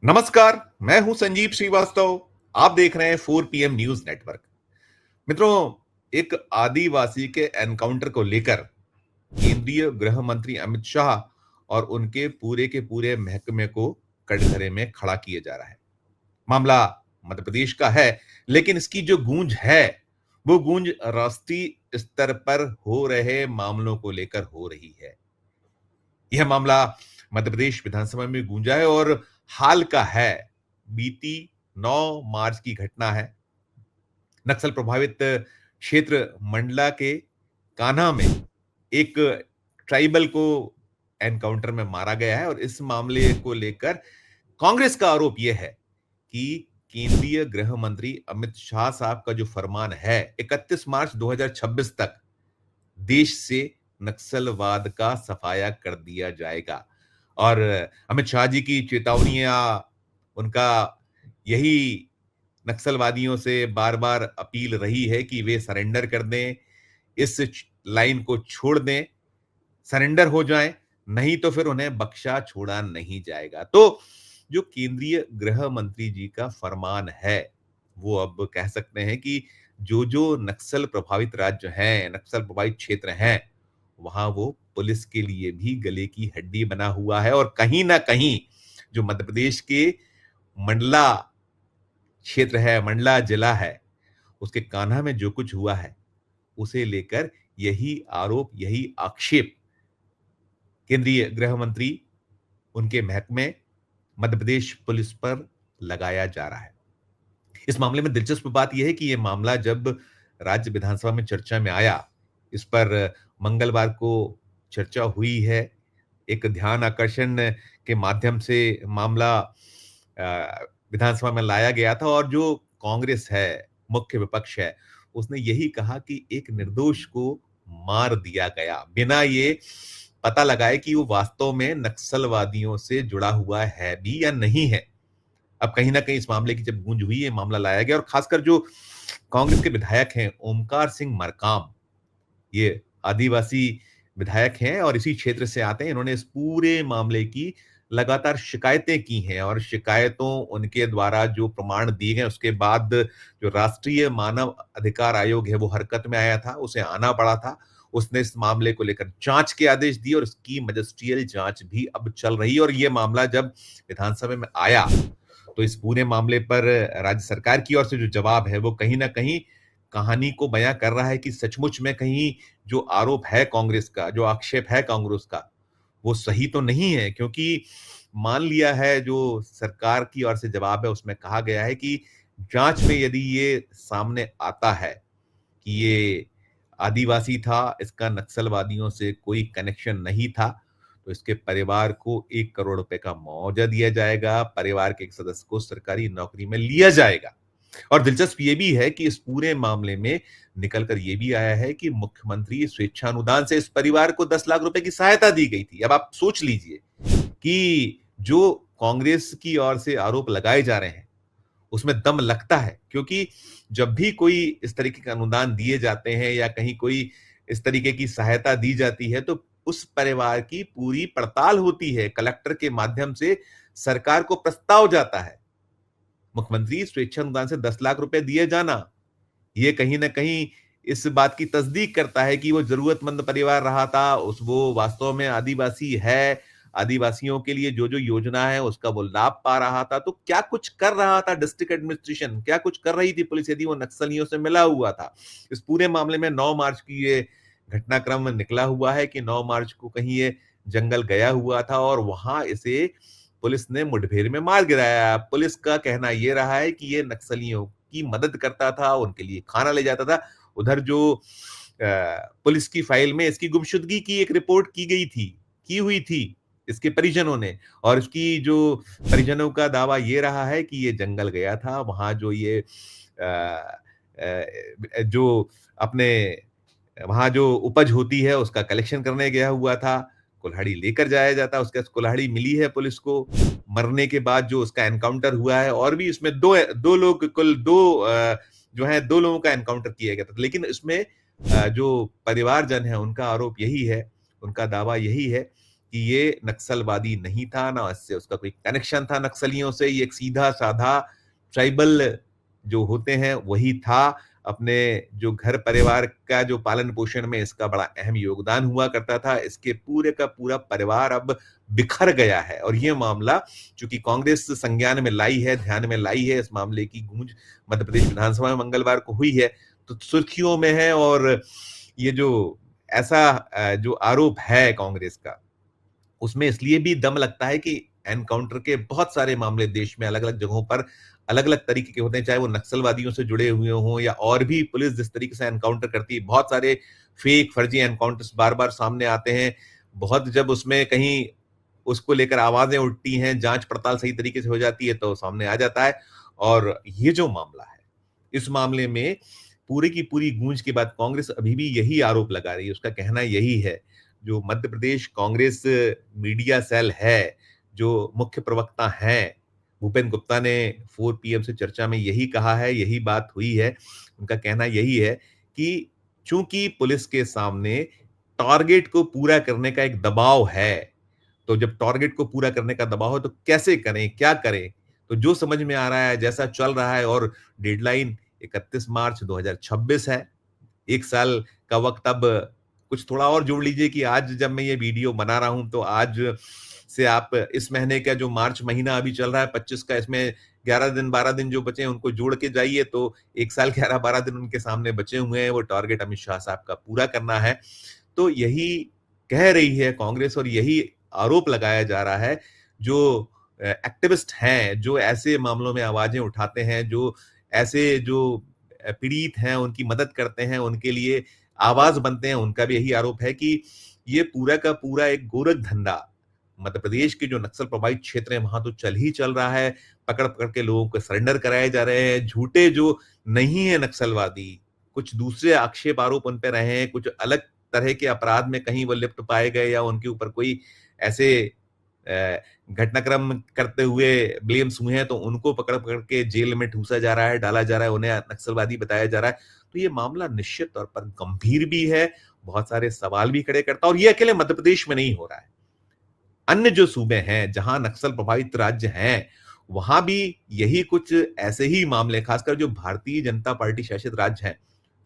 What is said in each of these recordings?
नमस्कार, मैं हूं संजीव श्रीवास्तव। आप देख रहे हैं 4 PM न्यूज नेटवर्क। मित्रों, एक आदिवासी के एनकाउंटर को लेकर केंद्रीय गृह मंत्री अमित शाह और उनके पूरे के पूरे महकमे को कटघरे में खड़ा किया जा रहा है। मामला मध्य प्रदेश का है, लेकिन इसकी जो गूंज है वो गूंज राष्ट्रीय स्तर पर हो रहे मामलों को लेकर हो रही है। यह मामला मध्य प्रदेश विधानसभा में गूंजा है और हाल का है। बीती 9 मार्च की घटना है। नक्सल प्रभावित क्षेत्र मंडला के कान्हा में एक ट्राइबल को एनकाउंटर में मारा गया है और इस मामले को लेकर कांग्रेस का आरोप यह है कि केंद्रीय गृह मंत्री अमित शाह साहब का जो फरमान है 31 मार्च 2026 तक देश से नक्सलवाद का सफाया कर दिया जाएगा। और अमित शाह जी की चेतावनियां, उनका यही नक्सलवादियों से बार बार अपील रही है कि वे सरेंडर कर दें, इस लाइन को छोड़ दें, सरेंडर हो जाएं, नहीं तो फिर उन्हें बख्शा छोड़ा नहीं जाएगा। तो जो केंद्रीय गृह मंत्री जी का फरमान है वो अब कह सकते हैं कि जो जो नक्सल प्रभावित राज्य हैं, नक्सल प्रभावित क्षेत्र हैं, वहां वो पुलिस के लिए भी गले की हड्डी बना हुआ है। और कहीं ना कहीं जो मध्य प्रदेश के मंडला क्षेत्र है, मंडला जिला है, उसके कान्हा में जो कुछ हुआ है उसे लेकर यही आरोप, यही आक्षेप केंद्रीय गृह मंत्री, उनके महकमे, मध्य प्रदेश पुलिस पर लगाया जा रहा है। इस मामले में दिलचस्प बात यह है कि यह मामला जब राज्य विधानसभा में चर्चा में आया, इस पर मंगलवार को चर्चा हुई है। एक ध्यान आकर्षण के माध्यम से मामला विधानसभा में लाया गया था और जो कांग्रेस है, मुख्य विपक्ष है, उसने यही कहा कि एक निर्दोष को मार दिया गया बिना ये पता लगाए कि वो वास्तव में नक्सलवादियों से जुड़ा हुआ है भी या नहीं है। अब कहीं ना कहीं इस मामले की जब गूंज हुई, ये मामला लाया गया और खासकर जो कांग्रेस के विधायक हैं ओमकार सिंह मरकाम, ये आदिवासी विधायक हैं और इसी क्षेत्र से आते हैं। इन्होंने इस पूरे मामले की लगातार शिकायतें की हैं और शिकायतों, उनके द्वारा जो प्रमाण दिए गए उसके बाद जो राष्ट्रीय मानव अधिकार आयोग है वो हरकत में आया था, उसे आना पड़ा था। उसने इस मामले को लेकर जांच के आदेश दिए और इसकी मजिस्ट्रियल जांच भी अब चल रही है। और ये मामला जब विधानसभा में आया तो इस पूरे मामले पर राज्य सरकार की ओर से जो जवाब है वो कहीं ना कहीं कहानी को बयां कर रहा है कि सचमुच में कहीं जो आरोप है कांग्रेस का, जो आक्षेप है कांग्रेस का, वो सही तो नहीं है। क्योंकि मान लिया है, जो सरकार की ओर से जवाब है उसमें कहा गया है कि जांच में यदि ये सामने आता है कि ये आदिवासी था, इसका नक्सलवादियों से कोई कनेक्शन नहीं था, तो इसके परिवार को 1 करोड़ रुपए का मुआवजा दिया जाएगा, परिवार के एक सदस्य को सरकारी नौकरी में लिया जाएगा। और दिलचस्प ये भी है कि इस पूरे मामले में निकल कर ये भी आया है कि मुख्यमंत्री स्वेच्छानुदान से इस परिवार को 10 लाख रुपए की सहायता दी गई थी। अब आप सोच लीजिए कि जो कांग्रेस की ओर से आरोप लगाए जा रहे हैं उसमें दम लगता है। क्योंकि जब भी कोई इस तरीके के अनुदान दिए जाते हैं या कहीं कोई इस तरीके की सहायता दी जाती है तो उस परिवार की पूरी पड़ताल होती है, कलेक्टर के माध्यम से सरकार को प्रस्ताव जाता है। मुख्यमंत्री स्वेच्छा अनुदान से 10 लाख रुपए दिए जाना, ये कहीं ना कहीं इस बात की तस्दीक करता है कि वो जरूरतमंद परिवार रहा था, उस वो वास्तव में आदिवासी है, आदिवासियों के लिए जो जो योजना है उसका वो लाभ पा रहा था। तो क्या कुछ कर रहा था डिस्ट्रिक्ट एडमिनिस्ट्रेशन, क्या कुछ कर रही थी पुलिस यदि वो नक्सलियों से मिला हुआ था। इस पूरे मामले में 9 मार्च की ये घटनाक्रम निकला हुआ है कि 9 मार्च को कहीं ये जंगल गया हुआ था और वहां इसे पुलिस ने मुठभेड़ में मार गिराया। पुलिस का कहना यह रहा है कि ये नक्सलियों की मदद करता था, उनके लिए खाना ले जाता था। उधर जो पुलिस की फाइल में इसकी गुमशुदगी की एक रिपोर्ट की गई थी, की हुई थी इसके परिजनों ने, और इसकी जो परिजनों का दावा ये रहा है कि ये जंगल गया था, वहां जो ये जो अपने वहां जो उपज होती है उसका कलेक्शन करने गया हुआ था। कुल्हाड़ी लेकर जाया जाता, उसके कुल्हाड़ी मिली है पुलिस को। मरने के बाद जो उसका एनकाउंटर हुआ है, और भी इसमें दो लोग, कुल दो जो है, 2 लोगों का एनकाउंटर किया गया था। लेकिन इसमें जो परिवारजन है उनका आरोप यही है, उनका दावा यही है कि ये नक्सलवादी नहीं था, ना इससे उसका कोई कनेक्शन था नक्सलियों से, ये एक सीधा-साधा ट्राइबल जो होते हैं वही था। अपने जो घर परिवार का जो पालन-पोषण में इसका बड़ा अहम योगदान हुआ करता था। इसके पूरे का पूरा परिवार अब बिखर गया है और ये मामला चूँकि कांग्रेस संज्ञान में लाई है, ध्यान में लाई है, इस मामले की गूंज मध्य प्रदेश विधानसभा में मंगलवार को हुई है, तो सुर्खियों में है और ये जो ऐसा जो आरोप है कांग्रेस का, उसमें इसलिए भी दम लगता है कि एनकाउंटर के बहुत सारे मामले देश में अलग-अलग जगहों पर अलग-अलग तरीके के होते हैं, चाहे वो नक्सलवादियों से जुड़े हुए हों या और भी पुलिस जिस तरीके से एनकाउंटर करती है, बहुत सारे फेक फर्जी एनकाउंटर्स बार-बार सामने आते हैं। बहुत जब उसमें कहीं उसको लेकर आवाज़ें उठती हैं, जाँच-पड़ताल सही तरीके से हो जाती है, तो सामने आ जाता है और ये जो मामला है, इस मामले में पूरी की पूरी गूँज के बाद कांग्रेस अभी भी यही आरोप लगा रही है, उसका कहना यही है। जो मध्य प्रदेश कांग्रेस मीडिया सेल है, जो मुख्य प्रवक्ता हैं, भूपेंद्र गुप्ता ने 4 पीएम से चर्चा में यही कहा है, यही बात हुई है। उनका कहना यही है कि चूँकि पुलिस के सामने टारगेट को पूरा करने का एक दबाव है, तो जब टारगेट को पूरा करने का दबाव है तो कैसे करें, क्या करें? तो जो समझ में आ रहा है, जैसा चल रहा है और डेडलाइन 31 मार्च 2026 है। 1 साल का वक़्त अब कुछ थोड़ा और जोड़ लीजिए कि आज जब मैं ये वीडियो बना रहा हूँ, तो आज से आप इस महीने का जो मार्च महीना अभी चल रहा है 25 का, इसमें 11 दिन, 12 दिन जो बचे हैं, उनको जोड़ के जाइए तो 1 साल 11-12 दिन उनके सामने बचे हुए हैं, वो टारगेट अमित शाह साहब का पूरा करना है। तो यही कह रही है कांग्रेस और यही आरोप लगाया जा रहा है, जो एक्टिविस्ट हैं, जो ऐसे मामलों में आवाज़ें उठाते हैं, जो ऐसे जो पीड़ित हैं, उनकी मदद करते हैं, उनके लिए आवाज़ बनते हैं, उनका भी यही आरोप है कि ये पूरा का पूरा एक गोरखधंधा मध्य प्रदेश के जो नक्सल प्रभावित क्षेत्र हैं, वहाँ तो चल ही चल रहा है। पकड़-पकड़ के लोगों को सरेंडर कराए जा रहे हैं, झूठे जो नहीं है नक्सलवादी, कुछ दूसरे आक्षेप आरोप उन पे रहे हैं, कुछ अलग तरह के अपराध में कहीं वो लिप्त पाए गए या उनके ऊपर कोई ऐसे घटनाक्रम करते हुए ब्लेम्स हुए हैं, तो उनको पकड़-पकड़ के जेल में ठूसा जा रहा है, डाला जा रहा है, उन्हें नक्सलवादी बताया जा रहा है। तो ये मामला निश्चित तौर पर गंभीर भी है, बहुत सारे सवाल भी खड़े करता है और ये अकेले मध्य प्रदेश में नहीं हो रहा है। अन्य जो सूबे हैं, जहां नक्सल प्रभावित राज्य हैं, वहां भी यही कुछ ऐसे ही मामले, खासकर जो भारतीय जनता पार्टी शासित राज्य हैं।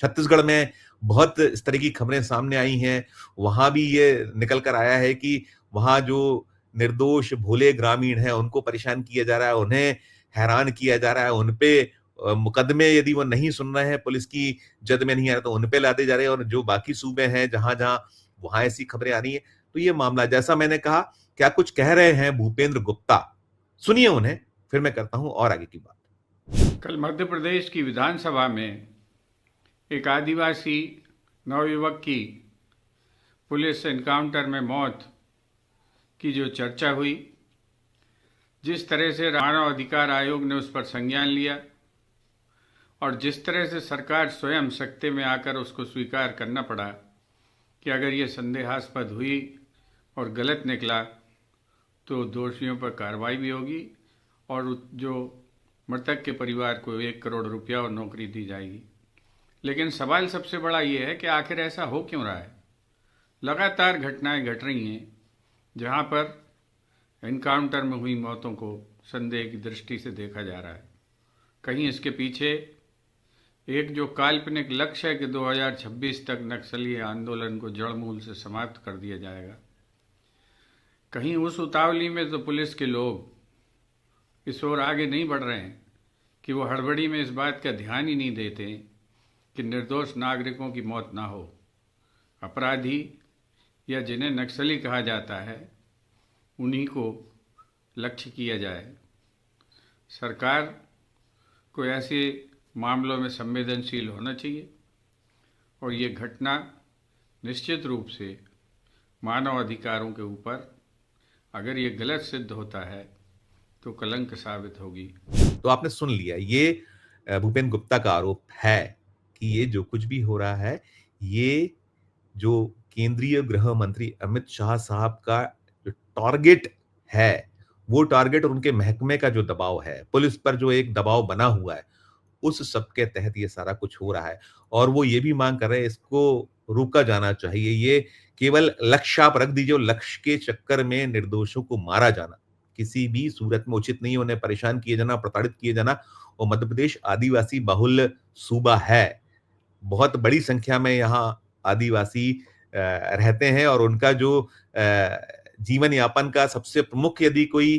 छत्तीसगढ़ में बहुत इस तरह की खबरें सामने आई हैं, वहां भी ये निकल कर आया है कि वहां जो निर्दोष भोले ग्रामीण हैं, उनको परेशान किया जा रहा है, उन्हें हैरान किया जा रहा है, उन पे मुकदमे यदि वो नहीं सुन रहे हैं, पुलिस की जद में नहीं आ रहे, तो उन पे लादे जा रहे हैं और जो बाकी सूबे हैं, जहां-जहां वहां ऐसी खबरें आ रही हैं, तो ये मामला जैसा मैंने कहा क्या कुछ कह रहे हैं भूपेंद्र गुप्ता, सुनिए उन्हें, फिर मैं करता हूं और आगे की बात। कल मध्य प्रदेश की विधानसभा में एक आदिवासी नवयुवक की पुलिस एनकाउंटर में मौत की जो चर्चा हुई, जिस तरह से मानव अधिकार आयोग ने उस पर संज्ञान लिया और जिस तरह से सरकार स्वयं सत्ते में आकर उसको स्वीकार करना पड़ा कि अगर ये संदेहास्पद हुई और गलत निकला तो दोषियों पर कार्रवाई भी होगी और जो मृतक के परिवार को 1 करोड़ रुपया और नौकरी दी जाएगी। लेकिन सवाल सबसे बड़ा ये है कि आखिर ऐसा हो क्यों रहा है। लगातार घटनाएं घट रही हैं जहां पर एनकाउंटर में हुई मौतों को संदेह की दृष्टि से देखा जा रहा है। कहीं इसके पीछे एक जो काल्पनिक लक्ष्य है कि 2026 तक नक्सली आंदोलन को जड़ मूल से समाप्त कर दिया जाएगा, कहीं उस उतावली में तो पुलिस के लोग इस ओर आगे नहीं बढ़ रहे हैं कि वो हड़बड़ी में इस बात का ध्यान ही नहीं देते कि निर्दोष नागरिकों की मौत ना हो। अपराधी या जिन्हें नक्सली कहा जाता है उन्हीं को लक्ष्य किया जाए। सरकार को ऐसे मामलों में संवेदनशील होना चाहिए और ये घटना निश्चित रूप से मानव अधिकारों के ऊपर अगर ये गलत सिद्ध होता है तो कलंक साबित होगी। तो आपने सुन लिया, ये भूपेंद्र गुप्ता का आरोप है कि ये जो कुछ भी हो रहा है, ये जो केंद्रीय गृह मंत्री अमित शाह साहब का जो टारगेट है, वो टारगेट और उनके महकमे का जो दबाव है, पुलिस पर जो एक दबाव बना हुआ है, उस सब के तहत ये सारा कुछ हो रहा है और वो ये भी मांग कर रहे हैं इसको रोका जाना चाहिए। ये केवल लक्ष्य आप रख दीजिए और लक्ष्य के चक्कर में निर्दोषों को मारा जाना किसी भी सूरत में उचित नहीं है। उन्हें परेशान किए जाना, प्रताड़ित किए जाना। और मध्य प्रदेश आदिवासी बहुल सूबा है। बहुत बड़ी संख्या में यहाँ आदिवासी रहते हैं और उनका जो जीवन यापन का सबसे प्रमुख यदि कोई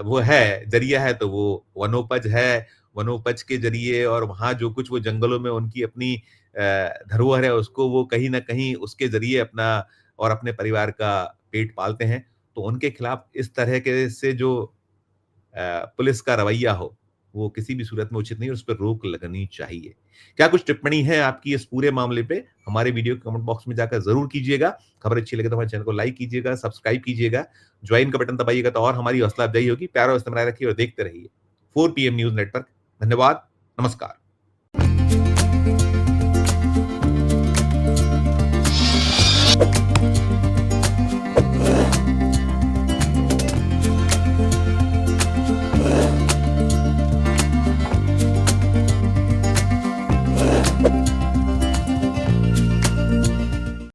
वो है, ज़रिया है, तो वो वनोपज है। वनोपज के ज़रिए और वहाँ जो कुछ वो जंगलों में उनकी अपनी धरोहर है, उसको वो कहीं न कहीं उसके ज़रिए अपना और अपने परिवार का पेट पालते हैं। तो उनके खिलाफ इस तरह के से जो पुलिस का रवैया हो, वो किसी भी सूरत में उचित नहीं है, उस पे रोक लगनी चाहिए। क्या कुछ टिप्पणी है आपकी इस पूरे मामले पे? हमारे वीडियो के कमेंट बॉक्स में जाकर ज़रूर कीजिएगा। खबर अच्छी लगे तो हमारे चैनल को लाइक कीजिएगा, सब्सक्राइब कीजिएगा, ज्वाइन का बटन दबाइएगा तो और हमारी हौसला अफ़ज़ाई होगी। प्यार और इस्तेमाल रखिए और देखते रहिए 4 पीएम न्यूज़ नेटवर्क। धन्यवाद, नमस्कार।